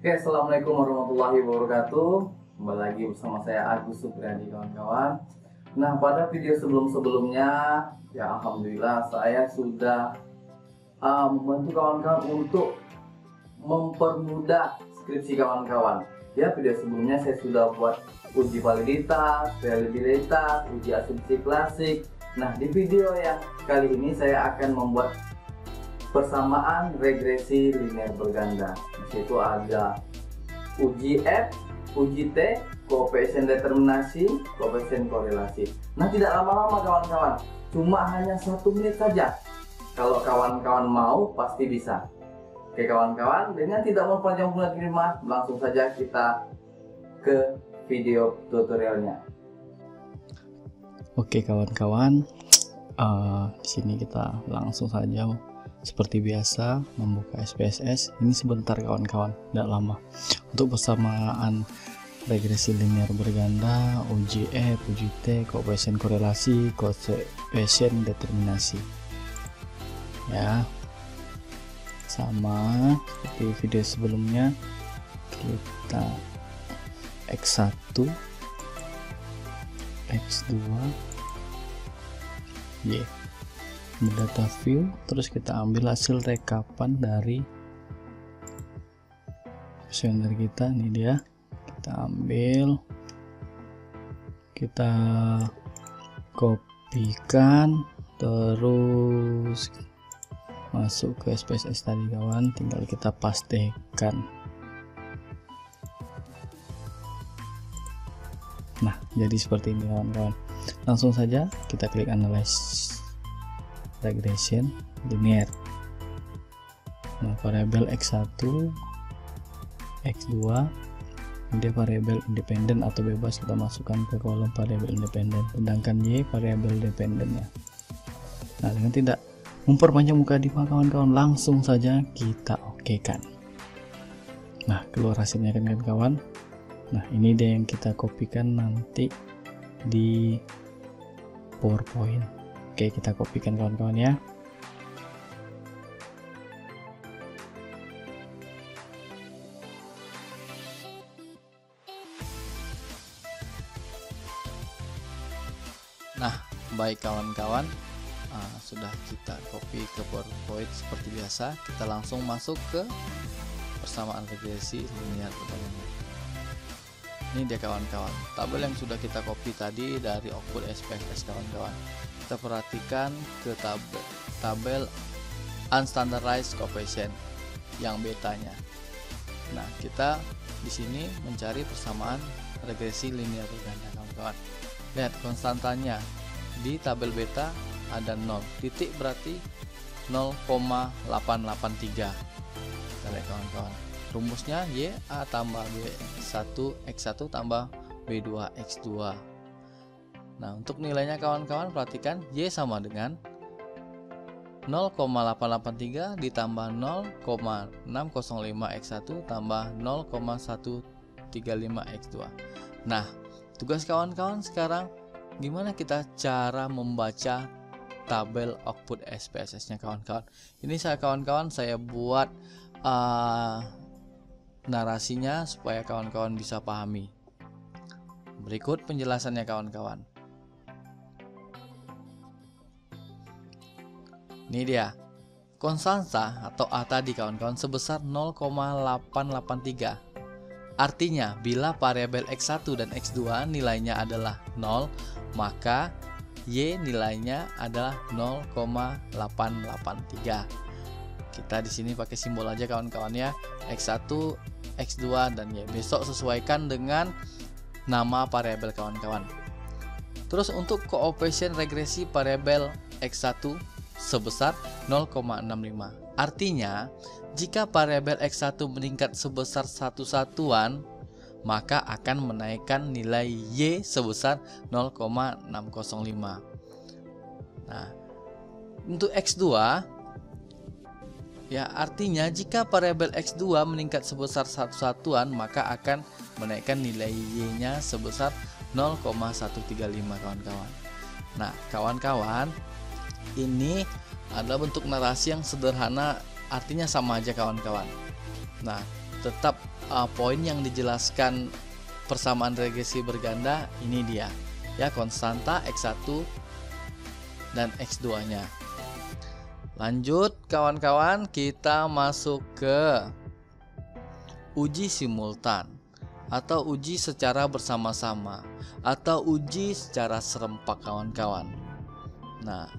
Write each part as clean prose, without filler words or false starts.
Oke, assalamualaikum warahmatullahi wabarakatuh. Kembali lagi bersama saya Agus Supriyadi, kawan-kawan. Nah, pada video sebelum-sebelumnya, ya alhamdulillah saya sudah membantu kawan-kawan untuk mempermudah skripsi kawan-kawan. Ya, video sebelumnya saya sudah buat uji validitas, reliabilitas, uji asumsi klasik. Nah, di video yang kali ini saya akan membuat persamaan regresi linear berganda. Di situ ada uji F, uji T, koefisien determinasi, koefisien korelasi. Nah, tidak lama-lama kawan-kawan, cuma hanya 1 menit saja. Kalau kawan-kawan mau, pasti bisa. Oke kawan-kawan, dengan tidak memperpanjang waktu, langsung saja kita ke video tutorialnya. Oke kawan-kawan, di sini kita langsung saja seperti biasa membuka SPSS. Ini sebentar kawan-kawan, tidak lama. Untuk persamaan regresi linear berganda, uji F, uji T, koefisien korelasi, koefisien determinasi. Ya, sama seperti video sebelumnya, kita X1, X2, Y. Data view, terus kita ambil hasil rekapan dari kuesioner kita. Ini dia, kita ambil, kita kopikan, terus masuk ke SPSS tadi kawan, tinggal kita pastekan. Nah, jadi seperti ini kawan-kawan. Langsung saja kita klik analyze regression linear. Nah, variabel X1, X2, dia variabel independen atau bebas, kita masukkan ke kolom variabel independen, sedangkan Y variabel dependennya. Nah, dengan tidak memperpanjang muka diva kawan-kawan, langsung saja kita okekan. Nah, keluar hasilnya kan kawan. Nah, ini dia yang kita kopikan nanti di PowerPoint. Oke, kita kopikan kawan-kawan ya. Nah, baik kawan-kawan, sudah kita copy ke PowerPoint seperti biasa. Kita langsung masuk ke persamaan regresi linear berganda. Ini dia kawan-kawan, tabel yang sudah kita copy tadi dari output SPSS kawan-kawan. Kita perhatikan ke tabel unstandardized coefficient yang betanya. Nah, kita di sini mencari persamaan regresi linear berganda kawan-kawan. Lihat konstantanya di tabel beta ada 0, titik berarti 0,883. Kita lihat kawan-kawan. Rumusnya YA tambah B1 X1 tambah B2 X2. Nah, untuk nilainya kawan-kawan perhatikan Y sama dengan 0,883 ditambah 0,605 X1 tambah 0,135 X2. Nah, tugas kawan-kawan sekarang gimana kita cara membaca tabel output SPSS-nya kawan-kawan. Ini saya buat narasinya supaya kawan-kawan bisa pahami. Berikut penjelasannya kawan-kawan. Ini dia, konstanta atau A tadi kawan-kawan sebesar 0,883. Artinya bila variabel X1 dan X2 nilainya adalah 0, maka Y nilainya adalah 0,883. Kita di sini pakai simbol aja kawan-kawan ya, X1, X2 dan Y. Besok sesuaikan dengan nama variabel kawan-kawan. Terus untuk koefisien regresi variabel X1 sebesar 0,65. Artinya, jika variabel X1 meningkat sebesar 1 satuan, maka akan menaikkan nilai Y sebesar 0,605. Nah, untuk X2 ya, artinya jika variabel X2 meningkat sebesar 1 satuan, maka akan menaikkan nilai Y-nya sebesar 0,135 kawan-kawan. Nah, kawan-kawan, ini adalah bentuk narasi yang sederhana, artinya sama aja kawan-kawan. Nah, tetap poin yang dijelaskan persamaan regresi berganda ini dia ya, konstanta X1 dan X2 nya. Lanjut kawan-kawan, kita masuk ke uji simultan atau uji secara bersama-sama atau uji secara serempak kawan-kawan. Nah,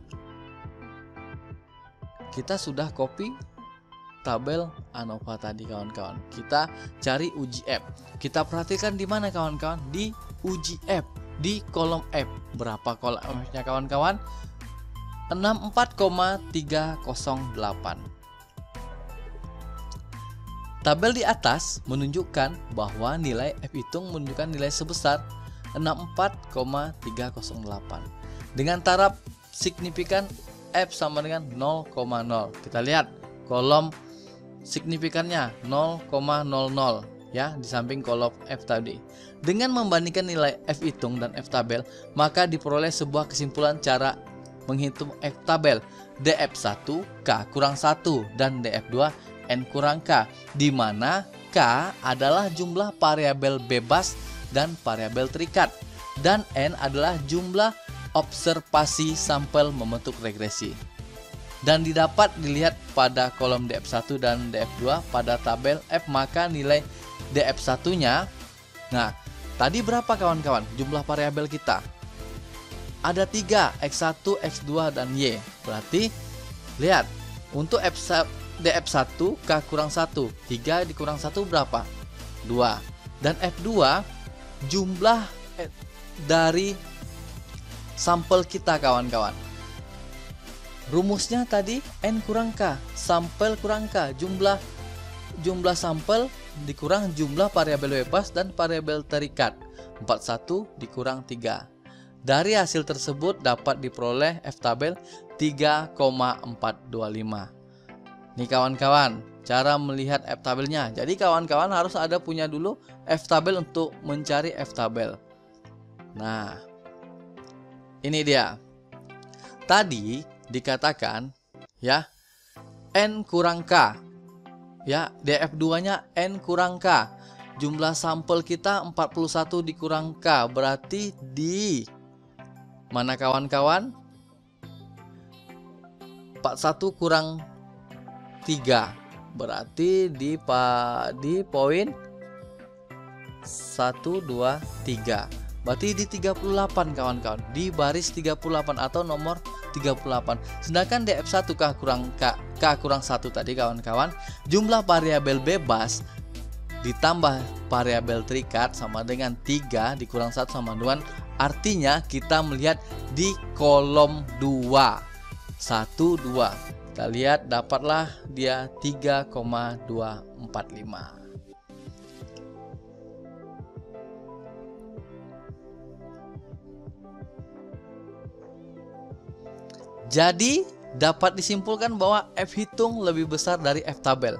kita sudah copy tabel ANOVA tadi kawan-kawan. Kita cari uji F. Kita perhatikan di mana kawan-kawan? Di uji F, di kolom F. Berapa kolom F-nya kawan-kawan? 64,308. Tabel di atas menunjukkan bahwa nilai F hitung menunjukkan nilai sebesar 64,308 dengan taraf signifikan F sama dengan 0,0. Kita lihat kolom signifikannya 0,00 ya di samping kolom F tadi. Dengan membandingkan nilai F hitung dan F tabel, maka diperoleh sebuah kesimpulan cara menghitung F tabel. DF1 K kurang 1 dan DF2 N kurang K, di mana K adalah jumlah variabel bebas dan variabel terikat, dan N adalah jumlah observasi sampel membentuk regresi. Dan didapat dilihat pada kolom DF1 dan DF2 pada tabel F, maka nilai DF1-nya, nah tadi berapa kawan-kawan jumlah variabel kita? Ada 3, X1, X2, dan Y. Berarti lihat untuk DF1 K kurang 1, 3 dikurang 1 berapa? 2. Dan F2 jumlah dari sampel kita kawan-kawan. Rumusnya tadi N kurang K, sampel kurang K, jumlah sampel dikurang jumlah variabel bebas dan variabel terikat. 41 dikurang 3. Dari hasil tersebut dapat diperoleh F tabel 3,425. Nih kawan-kawan, cara melihat F tabelnya. Jadi kawan-kawan harus ada punya dulu F tabel untuk mencari F tabel. Nah, ini dia. Tadi dikatakan ya N kurang K. Ya, DF2-nya N kurang K. Jumlah sampel kita 41 dikurang K, berarti di mana kawan-kawan? 41 kurang 3, berarti di poin 1, 2, 3. Berarti di 38 kawan-kawan, di baris 38 atau nomor 38. Sedangkan DF1 K kurang 1 tadi kawan-kawan, jumlah variabel bebas ditambah variabel terikat sama dengan 3 dikurang 1 sama 2. Artinya kita melihat di kolom 2. 1, 2. Kita lihat dapatlah dia 3,245. Jadi dapat disimpulkan bahwa F hitung lebih besar dari F tabel.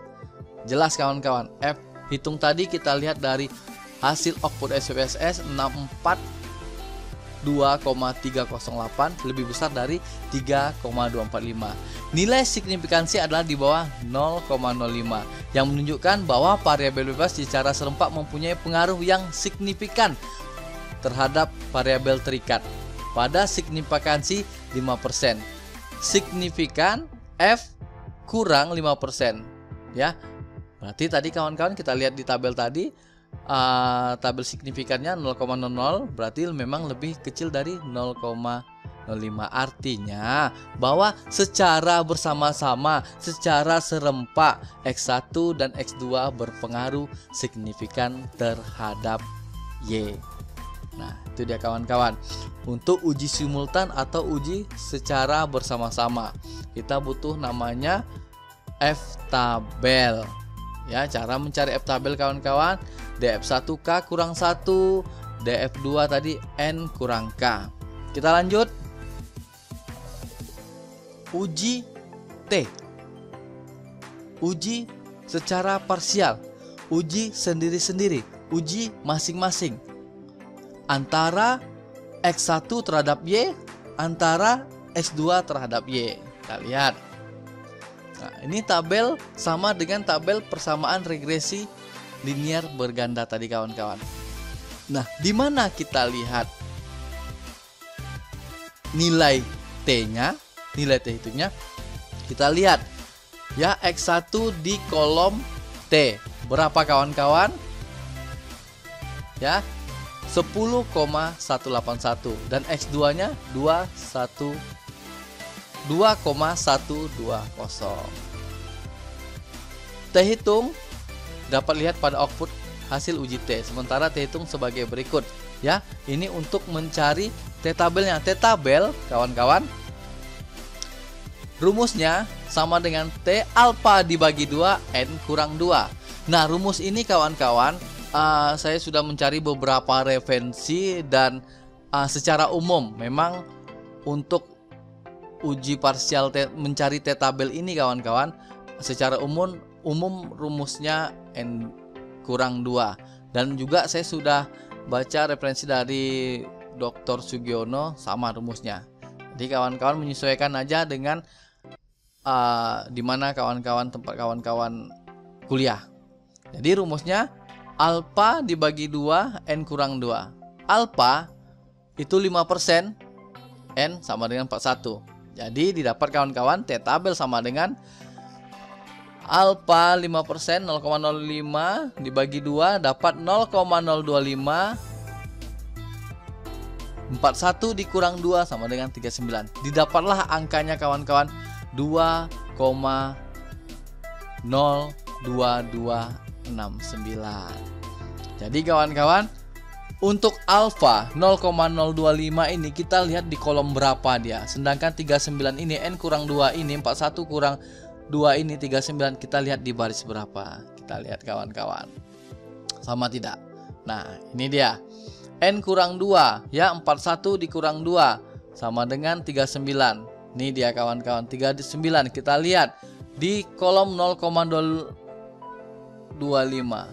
Jelas kawan-kawan, F hitung tadi kita lihat dari hasil output SPSS 64,2,308 lebih besar dari 3,245. Nilai signifikansi adalah di bawah 0,05 yang menunjukkan bahwa variabel bebas secara serempak mempunyai pengaruh yang signifikan terhadap variabel terikat pada signifikansi 5%. Signifikan F kurang 5% ya. Berarti tadi kawan-kawan kita lihat di tabel tadi, tabel signifikannya 0,00, berarti memang lebih kecil dari 0,05. Artinya bahwa secara bersama-sama, secara serempak X1 dan X2 berpengaruh signifikan terhadap Y. Nah, itu dia kawan-kawan. Untuk uji simultan atau uji secara bersama-sama, kita butuh namanya F tabel. Ya, cara mencari F tabel kawan-kawan, DF1 K kurang 1, DF2 tadi N kurang K. Kita lanjut. Uji T. Uji secara parsial, uji sendiri-sendiri, uji masing-masing. Antara X1 terhadap Y, antara X2 terhadap Y. Kita lihat. Nah, ini tabel sama dengan tabel persamaan regresi linear berganda tadi kawan-kawan. Nah, di mana kita lihat nilai T-nya, nilai T hitungnya? Kita lihat ya, X1 di kolom T. Berapa kawan-kawan? Ya, 10,181 dan X2-nya 2,120. T hitung dapat lihat pada output hasil uji T. Sementara T hitung sebagai berikut. Ya, ini untuk mencari T tabelnya. T tabel kawan-kawan, rumusnya sama dengan T alfa dibagi 2 N kurang 2. Nah, rumus ini kawan-kawan, saya sudah mencari beberapa referensi dan secara umum memang untuk uji parsial mencari T tabel ini kawan-kawan, secara umum rumusnya N kurang 2. Dan juga saya sudah baca referensi dari Dr. Sugiono sama rumusnya. Jadi kawan-kawan menyesuaikan aja dengan di mana kawan-kawan tempat kawan-kawan kuliah. Jadi rumusnya alfa dibagi 2 N kurang 2. Alfa itu 5%, N sama dengan 41. Jadi didapat kawan-kawan T tabel sama dengan alfa 5%, 0,05 dibagi 2 dapat 0,025. 41 dikurang 2 sama dengan 39. Didapatlah angkanya kawan-kawan 2,02269. Jadi kawan-kawan, untuk alfa 0,025 ini kita lihat di kolom berapa dia. Sedangkan 39 ini, N kurang 2 ini, 41 kurang 2 ini, 39, kita lihat di baris berapa. Kita lihat kawan-kawan, sama tidak? Nah, ini dia N kurang 2 ya, 41 dikurang 2 sama dengan 39. Ini dia kawan-kawan, 39. Kita lihat di kolom 0,025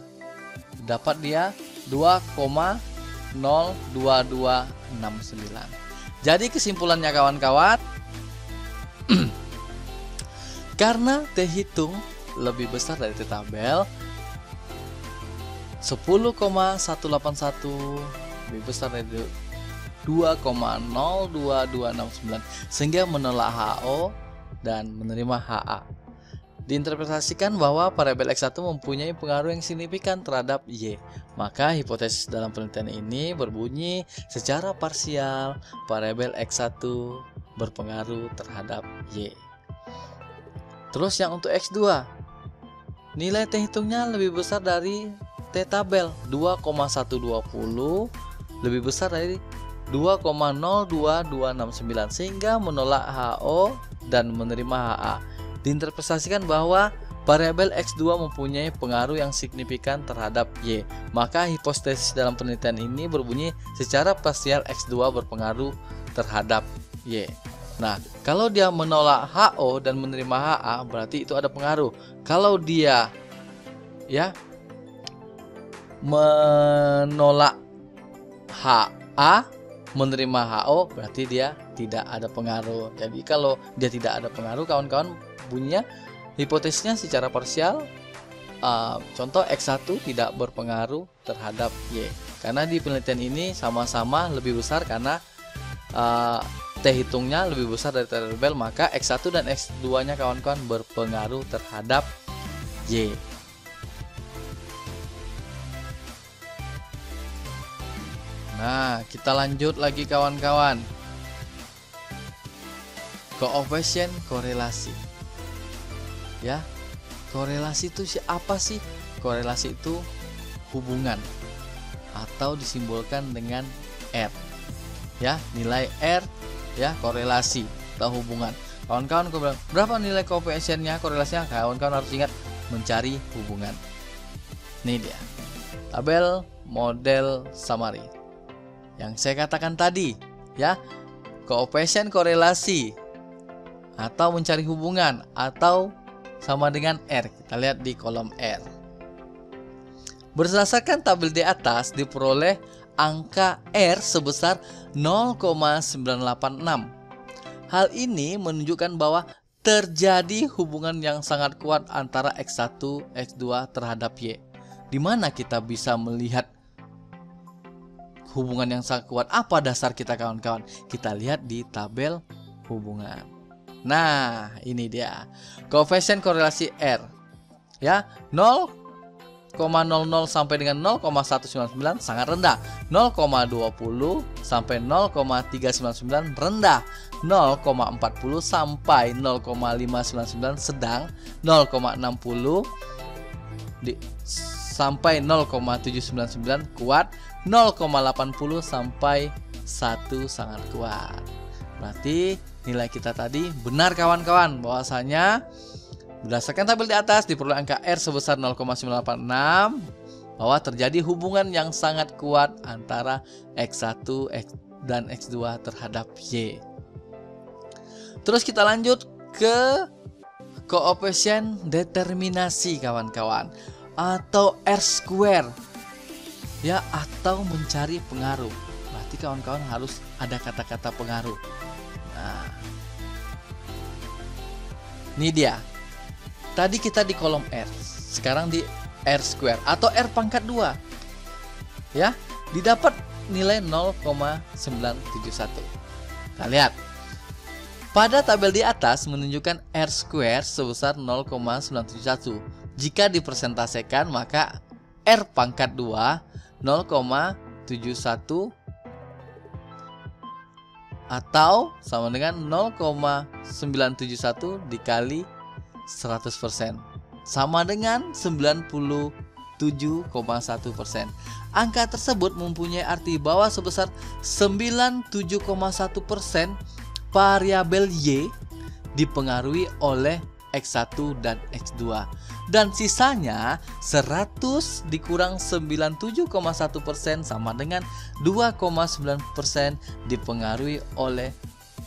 dapat dia 2,02269. Jadi kesimpulannya kawan-kawan, karena T hitung lebih besar dari T tabel, 10,181 lebih besar dari 2,02269, sehingga menolak HO dan menerima HA. Diinterpretasikan bahwa variabel X1 mempunyai pengaruh yang signifikan terhadap Y. Maka hipotesis dalam penelitian ini berbunyi secara parsial variabel X1 berpengaruh terhadap Y. Terus yang untuk X2, nilai T hitungnya lebih besar dari T tabel, 2,120 lebih besar dari 2,02269, sehingga menolak HO dan menerima HA. Diinterpretasikan bahwa variabel X2 mempunyai pengaruh yang signifikan terhadap Y. Maka hipotesis dalam penelitian ini berbunyi secara parsial X2 berpengaruh terhadap Y. Nah, kalau dia menolak HO dan menerima HA, berarti itu ada pengaruh. Kalau dia ya menolak HA, menerima HO, berarti dia tidak ada pengaruh. Jadi kalau dia tidak ada pengaruh, kawan-kawan, bunyinya hipotesisnya secara parsial, contoh X1 tidak berpengaruh terhadap Y. Karena di penelitian ini sama-sama lebih besar, karena T hitungnya lebih besar dari T tabel, maka X1 dan X2 nya kawan-kawan berpengaruh terhadap Y. Nah, kita lanjut lagi kawan-kawan. Koefisien korelasi. Ya, korelasi itu apa sih? Korelasi itu hubungan atau disimbolkan dengan R. Ya, nilai R ya, korelasi atau hubungan. Kawan-kawan bilang, berapa nilai koefisiennya, korelasinya? Kawan-kawan harus ingat mencari hubungan. Ini dia. Tabel model summary. Yang saya katakan tadi, ya. Koefisien korelasi atau mencari hubungan atau sama dengan R. Kita lihat di kolom R. Berdasarkan tabel di atas diperoleh angka R sebesar 0,986. Hal ini menunjukkan bahwa terjadi hubungan yang sangat kuat antara X1, X2 terhadap Y. Di mana kita bisa melihat hubungan yang sangat kuat? Apa dasar kita kawan-kawan? Kita lihat di tabel hubungan. Nah, ini dia. Koefisien korelasi R. Ya, 0,00 sampai dengan 0,199 sangat rendah. 0,20 sampai 0,399 rendah. 0,40 sampai 0,599 sedang. 0,60 sampai 0,799 kuat. 0,80 sampai 1 sangat kuat. Berarti nilai kita tadi benar kawan-kawan, bahwasanya berdasarkan tabel di atas diperoleh angka R sebesar 0,986 bahwa terjadi hubungan yang sangat kuat antara X1 dan X2 terhadap Y. Terus kita lanjut ke koefisien determinasi kawan-kawan, atau R square, ya, atau mencari pengaruh. Berarti kawan-kawan harus ada kata-kata pengaruh. Nah, ini dia. Tadi kita di kolom R, sekarang di R square atau R pangkat 2. Ya, didapat nilai 0,971. Kita lihat. Pada tabel di atas menunjukkan R square sebesar 0,971. Jika dipresentasikan maka R pangkat 2 0,71 atau sama dengan 0,971 dikali 100% sama dengan 97,1%. Angka tersebut mempunyai arti bahwa sebesar 97,1% variabel Y dipengaruhi oleh X1 dan X2, dan sisanya 100 dikurang 97,1% sama dengan 2,9% dipengaruhi oleh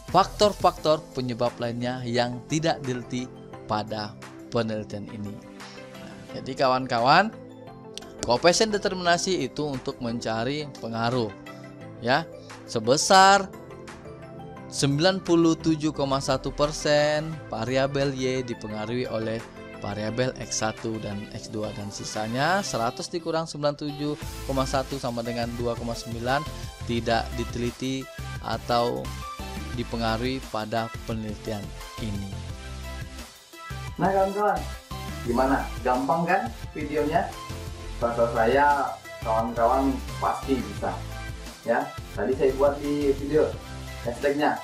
faktor-faktor penyebab lainnya yang tidak diteliti pada penelitian ini. Nah, jadi kawan-kawan, koefisien determinasi itu untuk mencari pengaruh, ya, sebesar 97,1% variabel Y dipengaruhi oleh variabel X1 dan X2, dan sisanya 100 dikurang 97,1 sama dengan 2,9 tidak diteliti atau dipengaruhi pada penelitian ini. Nah kawan-kawan, gimana? Gampang kan videonya? Rasa saya kawan-kawan pasti bisa. Ya, tadi saya buat di video hashtagnya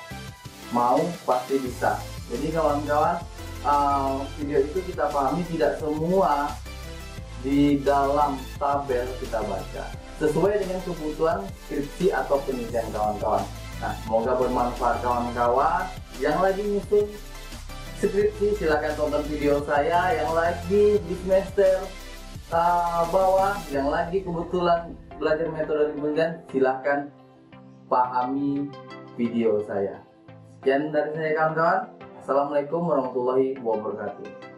mau pasti bisa. Jadi kawan-kawan, video itu kita pahami tidak semua di dalam tabel kita baca, sesuai dengan kebutuhan skripsi atau penelitian kawan-kawan. Nah, semoga bermanfaat kawan-kawan. Yang lagi nyusun skripsi silahkan tonton video saya, yang lagi di semester bawah, yang lagi kebetulan belajar metode penelitian, silahkan pahami video saya. Sekian dari saya kawan-kawan. Assalamualaikum warahmatullahi wabarakatuh.